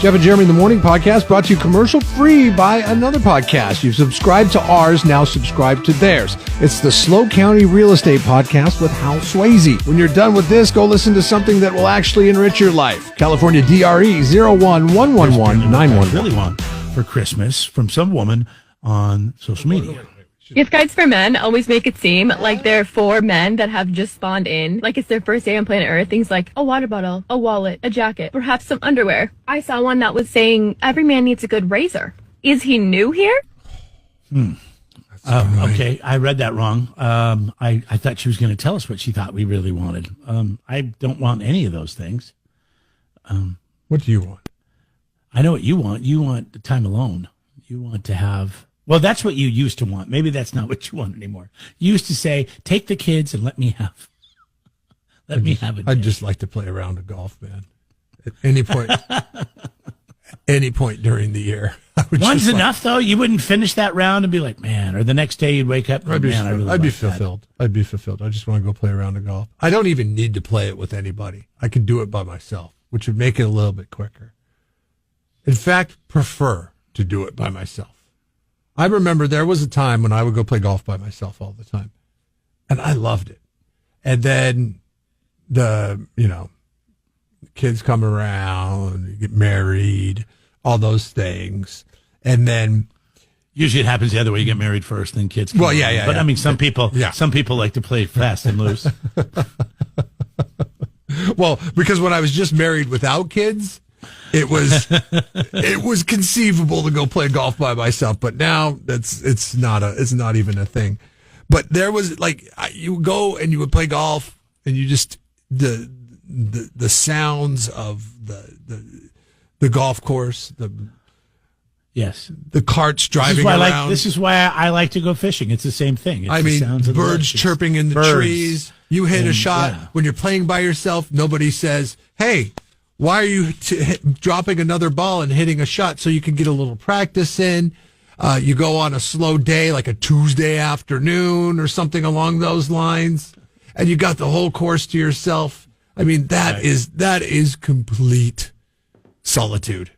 Jeff and Jeremy in the Morning podcast brought to you commercial free by another podcast. You've subscribed to ours, now subscribe to theirs. It's the Slow County Real Estate Podcast with Hal Swayze. When you're done with this, go listen to something that will actually enrich your life. California DRE 0111191. Really want for Christmas from some woman on social media. Gift guides for men always make it seem like they're for men that have just spawned in, like it's their first day on planet Earth. Things like a water bottle, a wallet, a jacket, perhaps some underwear. I saw one that was saying every man needs a good razor. Is he new here? Okay, I read that wrong. I thought she was going to tell us what she thought we really wanted. I don't want any of those things. What do you want? I know what you want. You want the time alone. You want to have... Well, that's what you used to want. Maybe that's not what you want anymore. You used to say, take the kids and let me have a day. I'd just like to play a round of golf, man. At any point, during the year. One's enough, though? You wouldn't finish that round and be like, man, or the next day you'd wake up and I'd be fulfilled. I'd be fulfilled. I just want to go play a round of golf. I don't even need to play it with anybody. I can do it by myself, which would make it a little bit quicker. In fact, prefer to do it by myself. I remember there was a time when I would go play golf by myself all the time, and I loved it. And then the kids come around, you get married, all those things. And then usually it happens the other way. You get married first, then kids come Well, around. yeah. But I mean, some people like to play fast and loose. Well, because when I was just married without kids, it was conceivable to go play golf by myself, but now it's not even a thing. But there was you would go and you would play golf, and you just the sounds of the golf course, the carts driving around. This is why I like to go fishing. It's the same thing. It's sounds of birds chirping in the trees. You hit a shot when you're playing by yourself. Nobody says, "Hey, why are you dropping another ball and hitting a shot so you can get a little practice in?" You go on a slow day, like a Tuesday afternoon or something along those lines, and you got the whole course to yourself. I mean, that is complete solitude.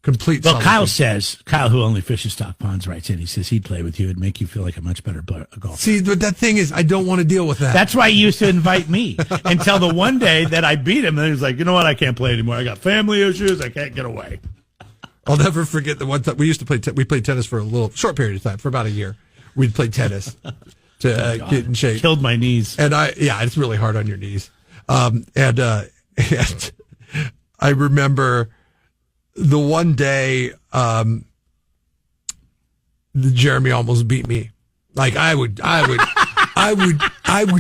Complete solitude. Kyle, who only fishes stock ponds, writes in. He says he'd play with you. It'd make you feel like a much better golfer. See, but that thing is, I don't want to deal with that. That's why he used to invite me until the one day that I beat him. And he was like, you know what? I can't play anymore. I got family issues. I can't get away. I'll never forget the one time we used to play. We played tennis for a short period of time, for about a year. We'd play tennis to get in shape. Killed my knees. And it's really hard on your knees. And I remember the one day, Jeremy almost beat me. Like I would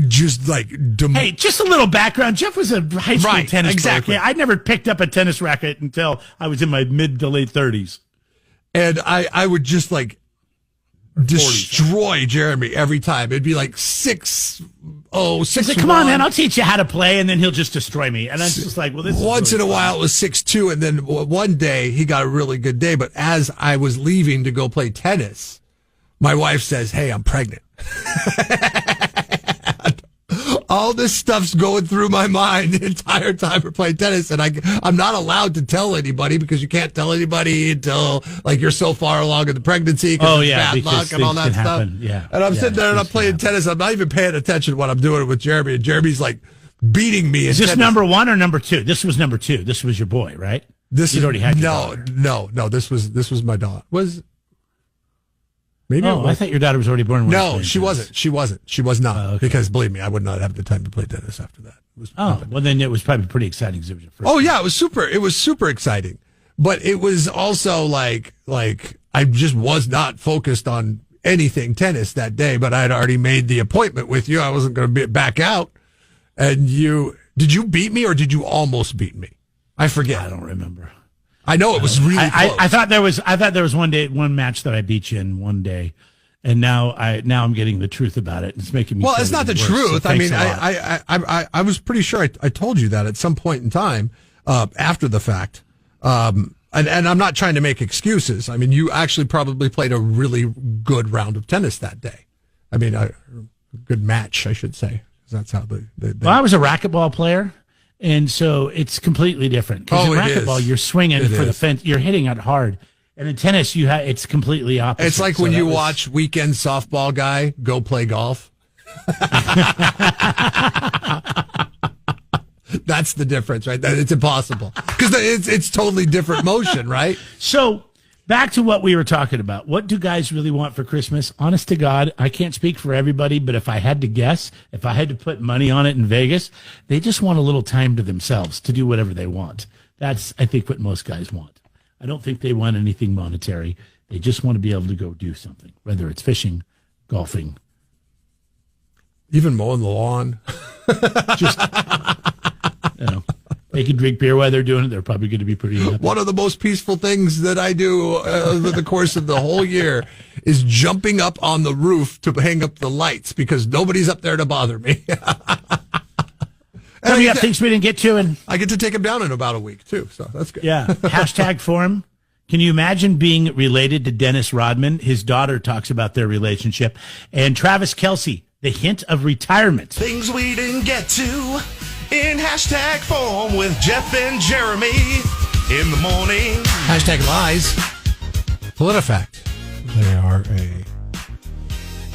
just hey, just a little background. Jeff was a high school tennis player. Okay? I never picked up a tennis racket until I was in my mid to late 30s. And I would just destroy Jeremy every time. It'd be like 6-0, 6-1. Come on, man, I'll teach you how to play, and then he'll just destroy me. And I'm just like, well, this is once really in a while it was 6-2, and then one day he got a really good day. But as I was leaving to go play tennis, my wife says, "Hey, I'm pregnant." All this stuff's going through my mind the entire time we're playing tennis, and I'm not allowed to tell anybody, because you can't tell anybody until you're so far along in the pregnancy because bad luck and all that stuff. Happen. Yeah. And I'm sitting there and I'm playing tennis. I'm not even paying attention to what I'm doing with Jeremy, and Jeremy's beating me. Is this number one or number two? This was number two. This was your boy, right? You'd already had your daughter. No. This was my daughter. Maybe I thought your daughter was already born. No, she wasn't. She was not. Okay. Because believe me, I would not have the time to play tennis after that. Well, then it was probably pretty exciting. It was your first yeah, it was super. It was super exciting, but it was also like I just was not focused on anything tennis that day. But I had already made the appointment with you. I wasn't going to back out. And did you beat me or did you almost beat me? I forget. I don't remember. I know it was really close. I thought there was one match that I beat you in one day, and now I'm getting the truth about it. It's making me. Well, it's not the truth. I mean, I was pretty sure I told you that at some point in time after the fact. And I'm not trying to make excuses. I mean, you actually probably played a really good round of tennis that day. I mean, a good match, I should say. That's how Well, I was a racquetball player. And so it's completely different. Because in racquetball, you're swinging for the fence. You're hitting it hard. And in tennis, it's completely opposite. It's like when you watch weekend softball guy go play golf. That's the difference, right? It's impossible because it's totally different motion, right? So back to what we were talking about. What do guys really want for Christmas? Honest to God, I can't speak for everybody, but if I had to guess, if I had to put money on it in Vegas, they just want a little time to themselves to do whatever they want. That's, I think, what most guys want. I don't think they want anything monetary. They just want to be able to go do something, whether it's fishing, golfing, even mowing the lawn. Just, they can drink beer while they're doing it. They're probably going to be pretty happy. One of the most peaceful things that I do over the course of the whole year is jumping up on the roof to hang up the lights because nobody's up there to bother me. And we have things we didn't get to, and I get to take them down in about a week too, so that's good. Yeah. Hashtag for him. Can you imagine being related to Dennis Rodman? His daughter talks about their relationship. And Travis Kelce, the hint of retirement. Things we didn't get to in hashtag form with Jeff and Jeremy in the morning. Hashtag lies. PolitiFact. They are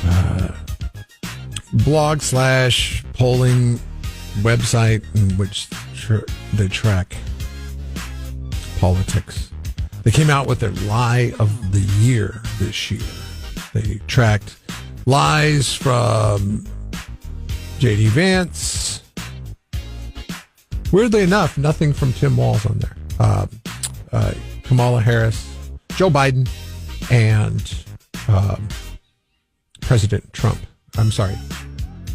a blog / polling website in which they track politics. They came out with their lie of the year this year. They tracked lies from J.D. Vance. Weirdly enough, nothing from Tim Walz on there. Kamala Harris, Joe Biden, and President Trump. I'm sorry,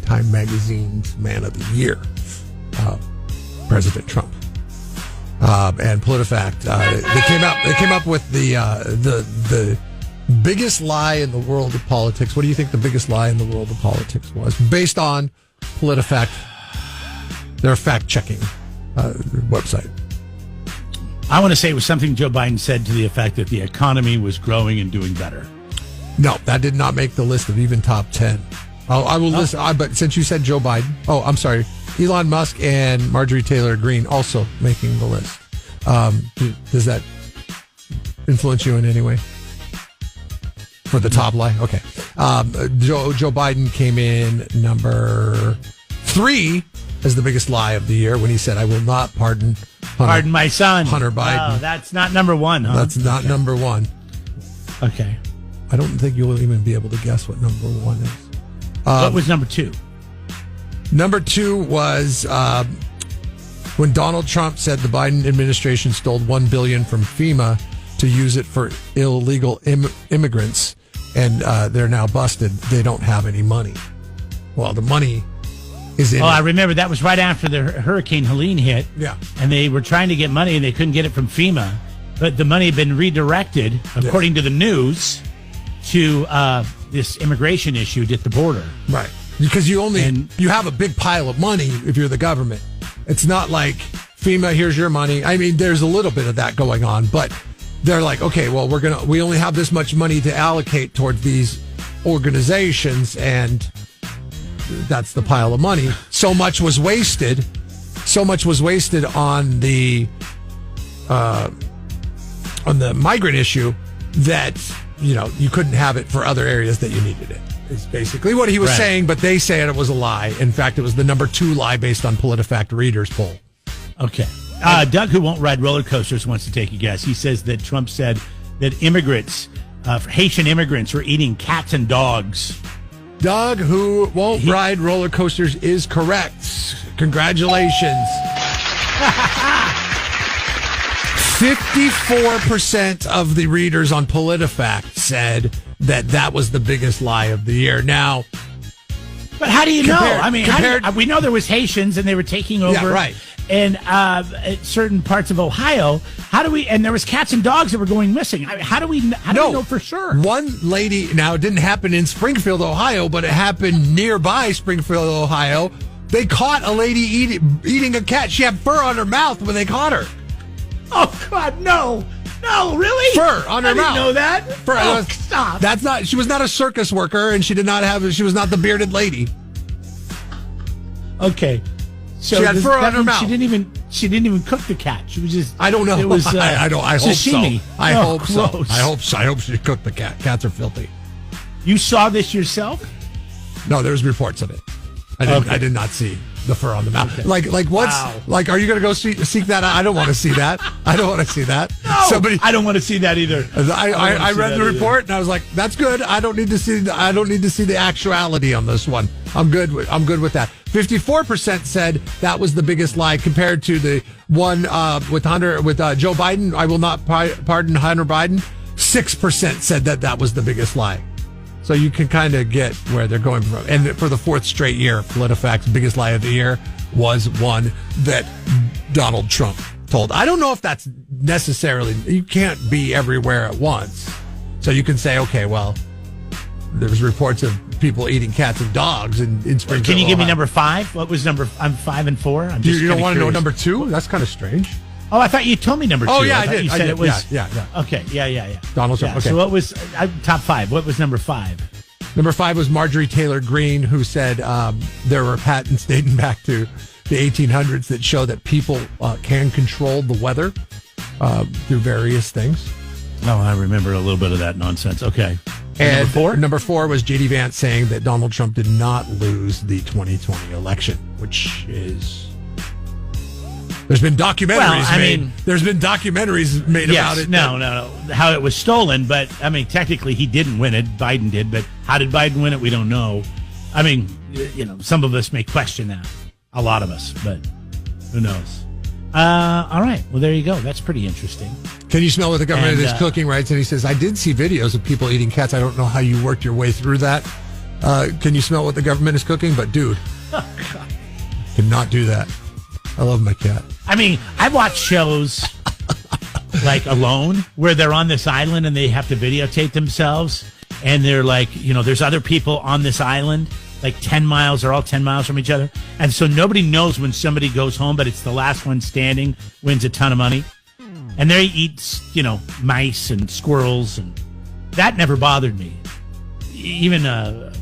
Time Magazine's Man of the Year, President Trump. And PolitiFact, they came up with the biggest lie in the world of politics. What do you think the biggest lie in the world of politics was, based on PolitiFact, their fact-checking website? I want to say it was something Joe Biden said to the effect that the economy was growing and doing better. No, that did not make the list of even top 10. I will list, but since you said Joe Biden, I'm sorry, Elon Musk and Marjorie Taylor Greene also making the list. Does that influence you in any way? For the top lie? Okay. Joe Biden came in number 3 as the biggest lie of the year when he said, I will not pardon my son, Hunter Biden. Oh, that's not number 1, huh? That's not number 1. Okay. I don't think you'll even be able to guess what number 1 is. What was number 2? Number 2 was when Donald Trump said the Biden administration stole $1 billion from FEMA to use it for illegal immigrants, and they're now busted. They don't have any money. Well, the money is in. I remember that was right after the Hurricane Helene hit. Yeah, and they were trying to get money and they couldn't get it from FEMA, but the money had been redirected, according to the news, to this immigration issue at the border. Right. Because you have a big pile of money if you're the government. It's not like FEMA, here's your money. I mean, there's a little bit of that going on, but they're like, okay, well, we only have this much money to allocate towards these organizations, and that's the pile of money. So much was wasted on the migrant issue that, you couldn't have it for other areas that you needed it. Is basically what he was saying, but they say it was a lie. In fact, it was the number 2 lie based on PolitiFact readers poll. Okay. Doug, who won't ride roller coasters, wants to take a guess. He says that Trump said that Haitian immigrants were eating cats and dogs. Doug, who won't ride roller coasters, is correct. Congratulations. 54% of the readers on PolitiFact said that was the biggest lie of the year. Now, but how do you know? I mean, we know there was Haitians and they were taking over. Yeah, right. And certain parts of Ohio. And there was cats and dogs that were going missing. How do we know for sure? One lady, now it didn't happen in Springfield, Ohio, but it happened nearby Springfield, Ohio. They caught a lady eating a cat. She had fur on her mouth when they caught her. Oh, God, no. No, really? Fur on her mouth. I didn't know that. Fur. Stop. She was not a circus worker, and she was not the bearded lady. Okay. So She had does fur that on her mean mouth. She didn't even cook the cat. She was just. I don't know. It was. I hope sashimi. so. I hope so. Gross. I hope she cooked the cat. Cats are filthy. You saw this yourself? No, there's reports of it. I did not see the fur on the mouth. Okay. Like what's Wow. like? Are you going to go seek that? I don't want to see that. I don't want to see that. No, I don't want to see that either. I read the report and I was like, that's good. I don't need to see the actuality on this one. I'm good with that. 54% said that was the biggest lie compared to the one with Joe Biden. I will not pardon Hunter Biden. 6% said that was the biggest lie. So you can kind of get where they're going from. And for the fourth straight year, PolitiFacts' biggest lie of the year was one that Donald Trump told. I don't know if that's necessarily, you can't be everywhere at once. So you can say, okay, well, there's reports of people eating cats and dogs in Springfield. Can you give me Ohio. number 5? What was number? I'm 5 and 4. I'm just You don't want to know curious. number 2? That's kind of strange. Oh, I thought you told me number 2. Oh, yeah, I thought did. You I said did. it was. Yeah. Okay, yeah. Donald Trump, Yeah, okay. So what was top 5? What was number 5? Number 5 was Marjorie Taylor Greene, who said there were patents dating back to the 1800s that show that people can control the weather through various things. Oh, I remember a little bit of that nonsense. Okay. And number 4? Number 4 was J.D. Vance saying that Donald Trump did not lose the 2020 election, which is... There's been documentaries made. There's been documentaries made about it. No. How it was stolen, but I mean, technically he didn't win it. Biden did, but how did Biden win it? We don't know. I mean, some of us may question that. A lot of us, but who knows? All right. Well, there you go. That's pretty interesting. Can you smell what the government And, is cooking, right? And he says, I did see videos of people eating cats. I don't know how you worked your way through that. Can you smell what the government is cooking? But, dude, cannot do that. I love my cat. I mean, I watch shows like Alone where they're on this island and they have to videotape themselves. And they're like, there's other people on this island, like 10 miles. They're all 10 miles from each other. And so nobody knows when somebody goes home, but it's the last one standing wins a ton of money. And they eat, mice and squirrels. And that never bothered me. Even an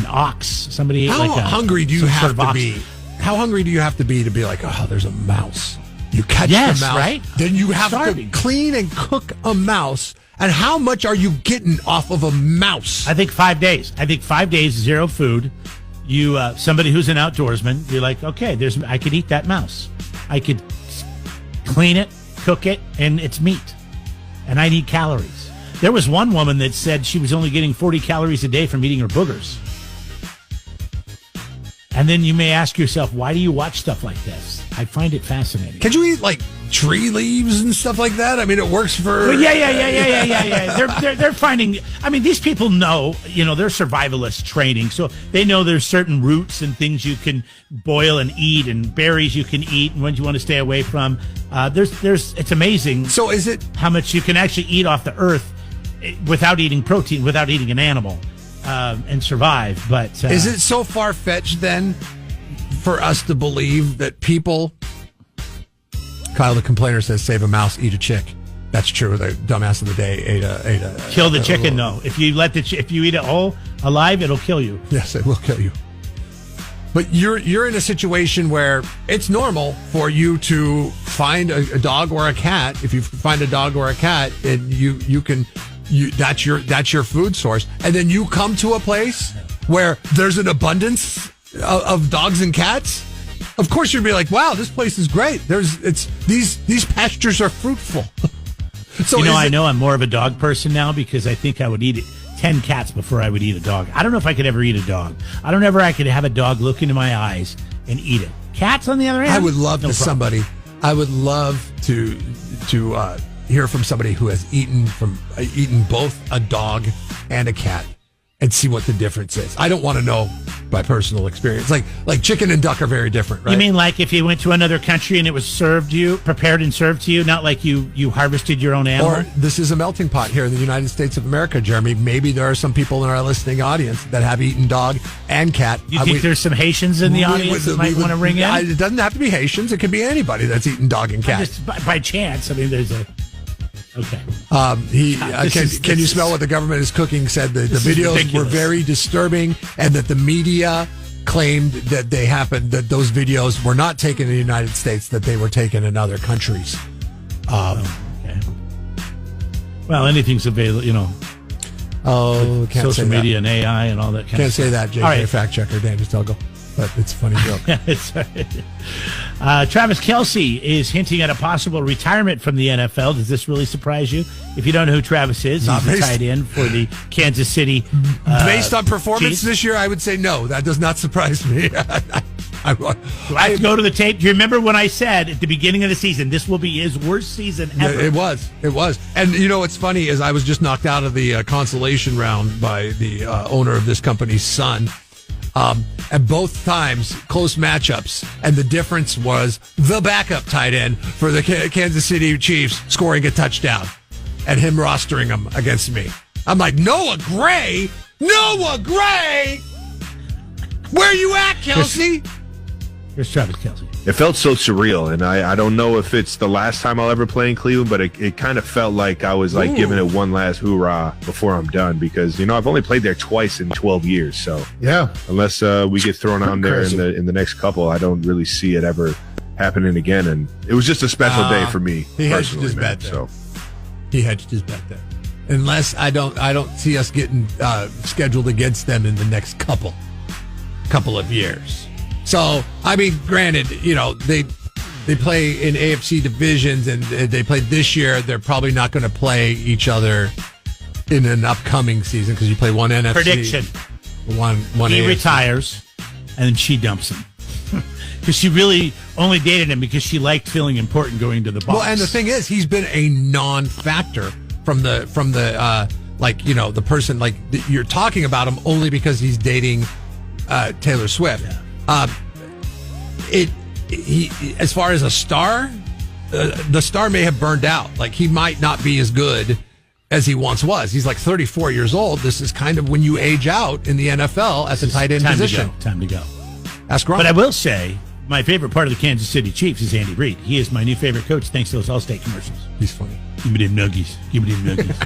ox, somebody ate How like hungry do you some have sort of to ox. be? How hungry do you have to be like, oh, there's a mouse? You catch Yes, the mouse, right? then you have Starving. to clean and cook a mouse. And how much are you getting off of a mouse? I think 5 days. 5 days, zero food. You, somebody who's an outdoorsman, you're like, okay, I could eat that mouse. I could clean it, cook it, and it's meat. And I need calories. There was one woman that said she was only getting 40 calories a day from eating her boogers. And then you may ask yourself, why do you watch stuff like this? I find it fascinating. Can you eat like tree leaves and stuff like that? I mean, it works for. Well, yeah. They're finding. I mean, these people know. They're survivalist training, so they know there's certain roots and things you can boil and eat, and berries you can eat, and ones you want to stay away from. It's amazing. So is it how much you can actually eat off the earth without eating protein, without eating an animal, and survive? But is it so far fetched then for us to believe that people? Kyle the complainer says, "Save a mouse, eat a chick." That's true. The dumbass of the day ate a kill the chicken though. If you if you eat it whole alive, it'll kill you. Yes, it will kill you. But you're in a situation where it's normal for you to find a dog or a cat. If you find a dog or a cat, and that's your food source, and then you come to a place where there's an abundance of dogs and cats. Of course, you'd be like, "Wow, this place is great." These pastures are fruitful. So I know I'm more of a dog person now because I think I would eat 10 cats before I would eat a dog. I don't know if I could ever eat a dog. I don't ever I could have a dog look into my eyes and eat it. Cats, on the other hand, I would love no to problem. somebody. I would love to hear from somebody who has eaten both a dog and a cat and see what the difference is. I don't want to know by personal experience. Like chicken and duck are very different, right? You mean like if you went to another country and it was prepared and served to you, not like you harvested your own animal? Or this is a melting pot here in the United States of America, Jeremy. Maybe there are some people in our listening audience that have eaten dog and cat. You think there's some Haitians in the audience that might want to ring in? It doesn't have to be Haitians. It could be anybody that's eaten dog and cat. Just by chance. I mean, there's a... Okay. Can you smell what the government is cooking? Said the videos were very disturbing and that the media claimed that that those videos were not taken in the United States, that they were taken in other countries. Okay. Well, anything's available, Can't social say media that. and AI and all that kind Can't of stuff. say that, JJ, All right. fact checker, Dan Tuggle. But it's a funny joke. It's Travis Kelce is hinting at a possible retirement from the NFL. Does this really surprise you? If you don't know who Travis is, Not he's a based- tight end for the Kansas City. Based on performance Chiefs. this year, I would say no. That does not surprise me. I have to go to the tape. Do you remember when I said at the beginning of the season, this will be his worst season ever? It was. And what's funny is I was just knocked out of the consolation round by the owner of this company's son. And both times, close matchups. And the difference was the backup tight end for the Kansas City Chiefs scoring a touchdown and him rostering him against me. I'm like, Noah Gray? Where you at, Kelce? Here's Travis Kelce. It felt so surreal, and I don't know if it's the last time I'll ever play in Cleveland, but it kind of felt like I was like giving it one last hoorah before I'm done, because I've only played there twice in 12 years, so Yeah. unless we get thrown on there in the next couple, I don't really see it ever happening again. And it was just a special day for me. He hedged personally, his man, bet there. so. He hedged his bet there. Unless I don't see us getting scheduled against them in the next couple of years. So, I mean, granted, they play in AFC divisions, and they played this year. They're probably not going to play each other in an upcoming season because you play one NFC. Prediction. One He AFC. retires, and then she dumps him. Because she really only dated him because she liked feeling important going to the box. Well, and the thing is, he's been a non-factor from the the person you're talking about him only because he's dating Taylor Swift. Yeah. He as far as a star, the star may have burned out. Like, he might not be as good as he once was. He's like 34 years old. This is kind of when you age out in the NFL at the tight end position. Time to go. Ask Gronk. But I will say, my favorite part of the Kansas City Chiefs is Andy Reid. He is my new favorite coach thanks to those Allstate commercials. He's funny. Give me them nuggies. Give me them nuggies.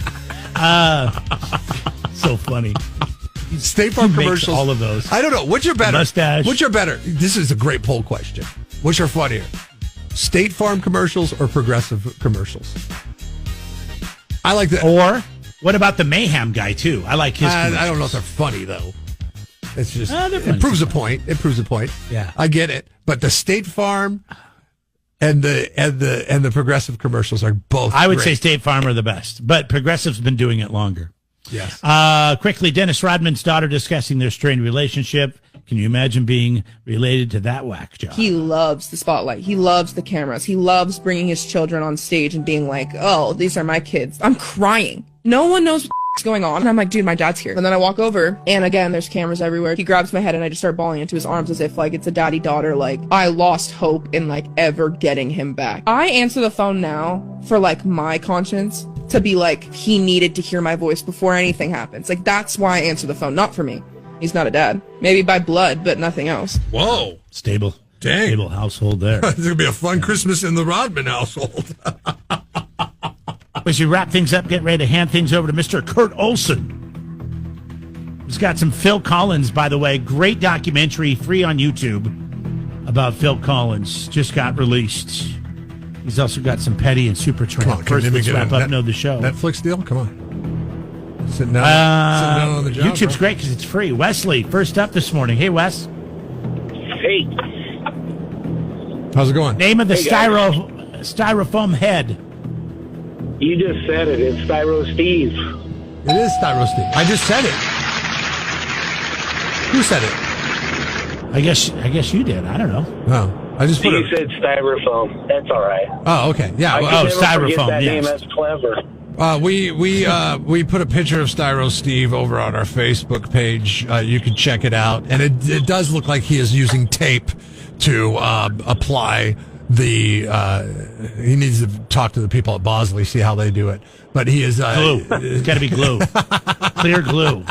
So funny. State Farm He makes commercials. all of those. I don't know. Which are better? Mustache. Which are better? This is a great poll question. Which are funnier? State Farm commercials or Progressive commercials? I like that. Or what about the Mayhem guy, too? I like his commercials. I don't know if they're funny, though. It's just, they're funny it proves a point. It proves a point. Yeah. I get it. But the State Farm and the Progressive commercials are both I would great. say State Farm are the best, but Progressive's been doing it longer. Yes. Quickly, Dennis Rodman's daughter discussing their strained relationship. Can you imagine being related to that whack job? He loves the spotlight. He loves the cameras. He loves bringing his children on stage and being like, oh, these are my kids. I'm crying. No one knows what's going on. And I'm like, dude, my dad's here. And then I walk over, and again, there's cameras everywhere. He grabs my head, and I just start bawling into his arms as if like it's a daddy-daughter. Like, I lost hope in like ever getting him back. I answer the phone now for like my conscience to be like, he needed to hear my voice before anything happens. Like, that's why I answer the phone, not for me. He's not a dad. Maybe by blood, but nothing else. Whoa. Stable. Dang. Stable household there. It's going to be a fun Christmas in the Rodman household. As we wrap things up, get ready to hand things over to Mr. Kurt Olson. He's got some Phil Collins, by the way. Great documentary, free on YouTube, about Phil Collins. Just got released. He's also got some Petty and Supertramp. Come on, First, let's wrap up know the show. Netflix deal? Come on. Sitting down on the job. YouTube's bro. great because it's free. Wesley, first up this morning. Hey, Wes. Hey, How's it going? Name of the Hey, guys. styrofoam head. you just said it. It's Styro Steve. It is Styro Steve. I just said it. Who said it? I guess you did. I don't know. No. I just put You it. said styrofoam. That's all right. Oh, okay. Yeah. I Well, could never forget styrofoam, that name. yes. That's clever. we put a picture of Styro Steve over on our Facebook page. You can check it out, and it does look like he is using tape to apply the. He needs to talk to the people at Bosley, see how they do it. But he is Glue. It's got to be glue. Clear glue.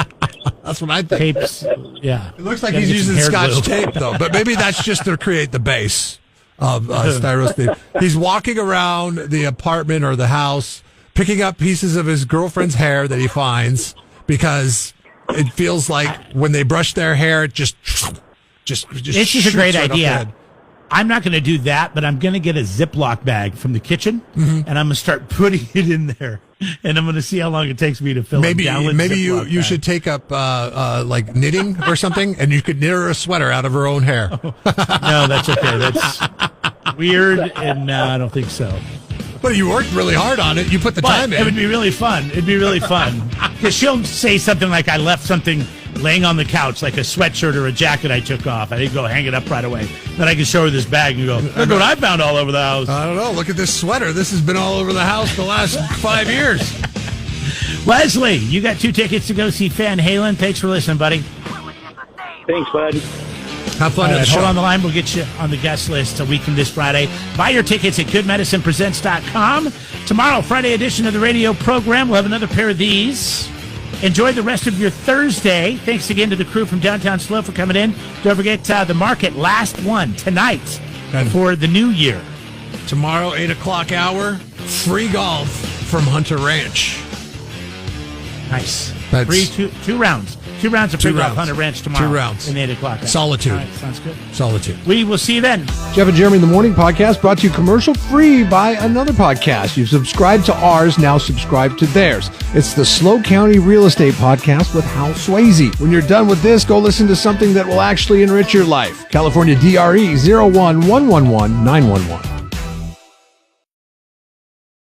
That's what I think. Tapes. Yeah. It looks like Gotta he's get some using hair Scotch glue. tape, though. But maybe that's just to create the base of Styro Steve. He's walking around the apartment or the house, picking up pieces of his girlfriend's hair that he finds because it feels like when they brush their hair, it just Just This is a shoots great right off the idea. head. I'm not going to do that, but I'm going to get a Ziploc bag from the kitchen, and I'm going to start putting it in there, and I'm going to see how long it takes me to fill Maybe a gallon maybe Ziploc you bag. should take up like knitting or something, and you could knit her a sweater out of her own hair. No, that's okay. That's weird, and no, I don't think so. But you worked really hard on it. You put the But time it in. would be really fun. It'd be really fun because she'll say something like, "I left something laying on the couch, like a sweatshirt or a jacket I took off. I didn't go hang it up right away." Then I can show her this bag and go, "Look what I found all over the house." I don't know. Look at this sweater. This has been all over the house the last 5 years. Leslie, you got 2 tickets to go see Van Halen. Thanks for listening, buddy. Thanks, bud. Have fun All at right, the show. hold on the line. We'll get you on the guest list a week from this Friday. Buy your tickets at goodmedicinepresents.com. Tomorrow, Friday edition of the radio program. We'll have another pair of these. Enjoy the rest of your Thursday. Thanks again to the crew from Downtown Slow for coming in. Don't forget the market, last one tonight for the new year. Tomorrow, 8 o'clock hour, free golf from Hunter Ranch. Nice. That's- Free two rounds. 2 rounds of free golf on a ranch tomorrow. 2 rounds. In the 8 o'clock hour. Solitude. All right, sounds good. Solitude. We will see you then. Jeff and Jeremy in the Morning podcast brought to you commercial free by another podcast. You've subscribed to ours, now subscribe to theirs. It's the Slow County Real Estate Podcast with Hal Swayze. When you're done with this, go listen to something that will actually enrich your life. California DRE 01111 911.